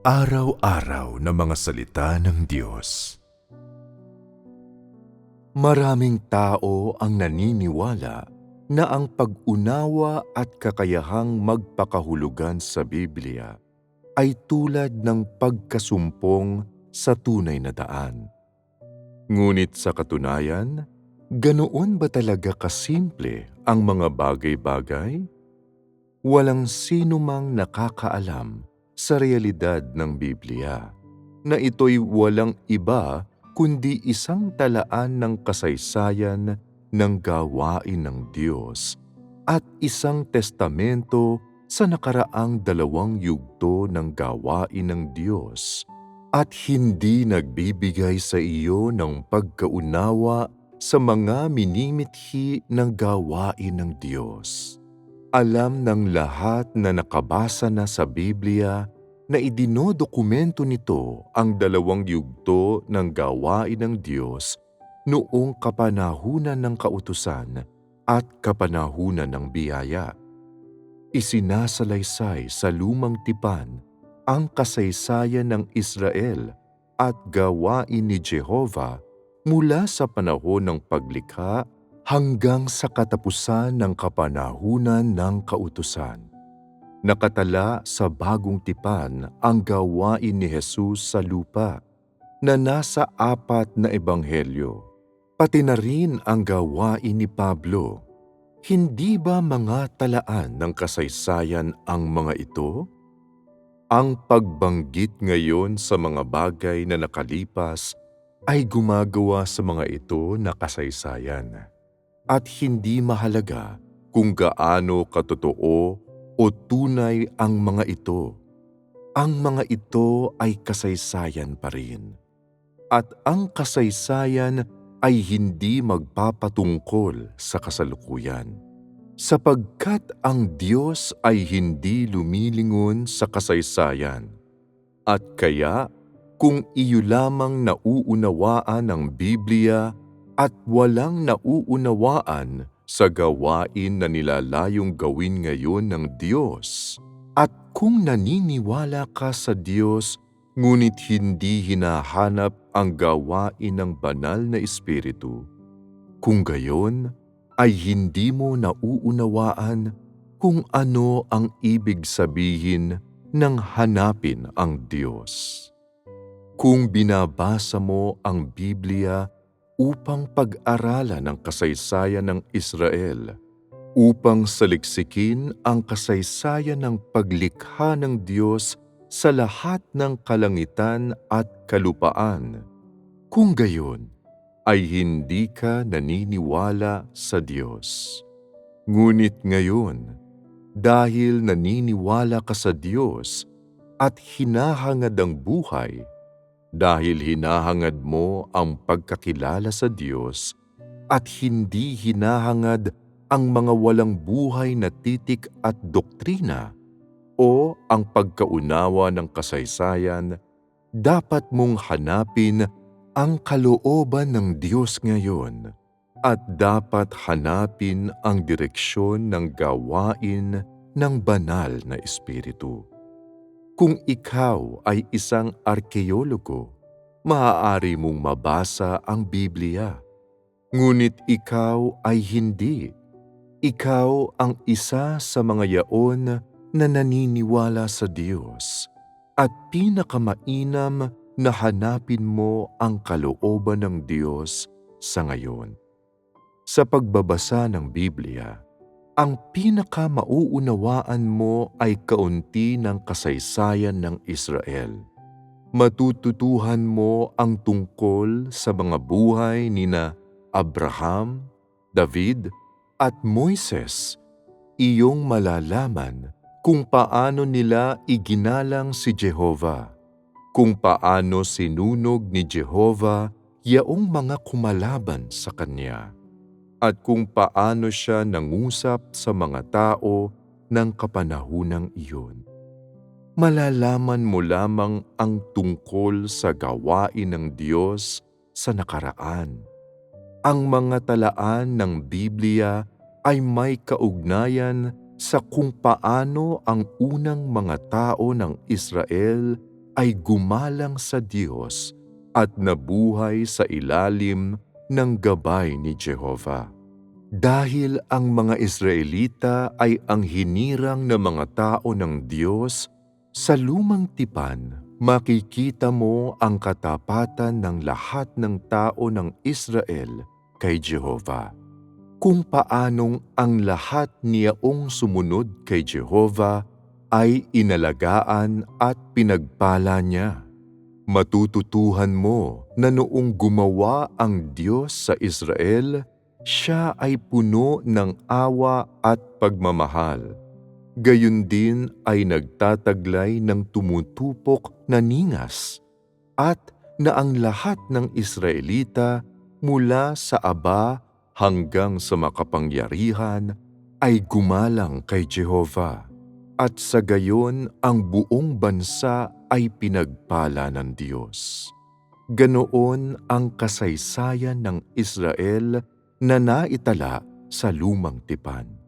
Araw-araw na mga salita ng Diyos. Maraming tao ang naniniwala na ang pag-unawa at kakayahang magpakahulugan sa Biblia ay tulad ng pagkasumpong sa tunay na daan. Ngunit sa katunayan, ganoon ba talaga kasimple ang mga bagay-bagay? Walang sino mang nakakaalam sa realidad ng Biblia na ito'y walang iba kundi isang talaan ng kasaysayan ng gawain ng Diyos at isang testamento sa nakaraang 2 yugto ng gawain ng Diyos at hindi nagbibigay sa iyo ng pagkaunawa sa mga minimithi ng gawain ng Diyos. Alam ng lahat na nakabasa na sa Biblia na idinodokumento nito ang 2 yugto ng gawain ng Diyos noong kapanahunan ng kautusan at kapanahunan ng biyaya. Isinasalaysay sa lumang tipan ang kasaysayan ng Israel at gawain ni Jehovah mula sa panahon ng paglikha hanggang sa katapusan ng kapanahunan ng kautusan. Nakatala sa bagong tipan ang gawain ni Jesus sa lupa na nasa 4 na ebanghelyo, pati na rin ang gawain ni Pablo. Hindi ba mga talaan ng kasaysayan ang mga ito? Ang pagbanggit ngayon sa mga bagay na nakalipas ay gumagawa sa mga ito na kasaysayan. At hindi mahalaga kung gaano katotoo o tunay ang mga ito. Ang mga ito ay kasaysayan pa rin. At ang kasaysayan ay hindi magpapatungkol sa kasalukuyan. Sapagkat ang Diyos ay hindi lumilingon sa kasaysayan. At kaya, kung iyo lamang nauunawaan ang Biblia, at walang nauunawaan sa gawain na nilalayong gawin ngayon ng Diyos. At kung naniniwala ka sa Diyos, ngunit hindi hinahanap ang gawain ng banal na Espiritu, kung gayon ay hindi mo nauunawaan kung ano ang ibig sabihin ng hanapin ang Diyos. Kung binabasa mo ang Biblia upang pag-aralan ang kasaysayan ng Israel, upang saliksikin ang kasaysayan ng paglikha ng Diyos sa lahat ng kalangitan at kalupaan. Kung gayon, ay hindi ka naniniwala sa Diyos. Ngunit ngayon, dahil naniniwala ka sa Diyos at hinahangad ang buhay, dahil hinahangad mo ang pagkakilala sa Diyos at hindi hinahangad ang mga walang buhay na titik at doktrina o ang pagkaunawa ng kasaysayan, dapat mong hanapin ang kalooban ng Diyos ngayon at dapat hanapin ang direksyon ng gawain ng banal na Espiritu. Kung ikaw ay isang arkeologo, maaari mong mabasa ang Biblia. Ngunit ikaw ay hindi. Ikaw ang isa sa mga yaon na naniniwala sa Diyos at pinakamainam na hanapin mo ang kalooban ng Diyos sa ngayon. Sa pagbabasa ng Biblia, ang pinakamauunawaan mo ay kaunti ng kasaysayan ng Israel. Matututuhan mo ang tungkol sa mga buhay nina Abraham, David, at Moises. Iyong malalaman kung paano nila iginalang si Jehovah, kung paano sinunog ni Jehovah yaong mga kumalaban sa kanya, at kung paano siya nangusap sa mga tao ng kapanahunang iyon. Malalaman mo lamang ang tungkol sa gawain ng Diyos sa nakaraan. Ang mga talaan ng Biblia ay may kaugnayan sa kung paano ang unang mga tao ng Israel ay gumalang sa Diyos at nabuhay sa ilalim ng gabay ni Jehovah. Dahil ang mga Israelita ay ang hinirang na mga tao ng Diyos, sa lumang tipan makikita mo ang katapatan ng lahat ng tao ng Israel kay Jehovah. Kung paanong ang lahat niyaong sumunod kay Jehovah ay inalagaan at pinagpala niya. Matututuhan mo na noong gumawa ang Diyos sa Israel, siya ay puno ng awa at pagmamahal. Gayon din ay nagtataglay ng tumutupok na ningas at na ang lahat ng Israelita mula sa aba hanggang sa makapangyarihan ay gumalang kay Jehovah. At sa gayon ang buong bansa ay pinagpala ng Diyos. Ganoon ang kasaysayan ng Israel na naitala sa lumang tipan.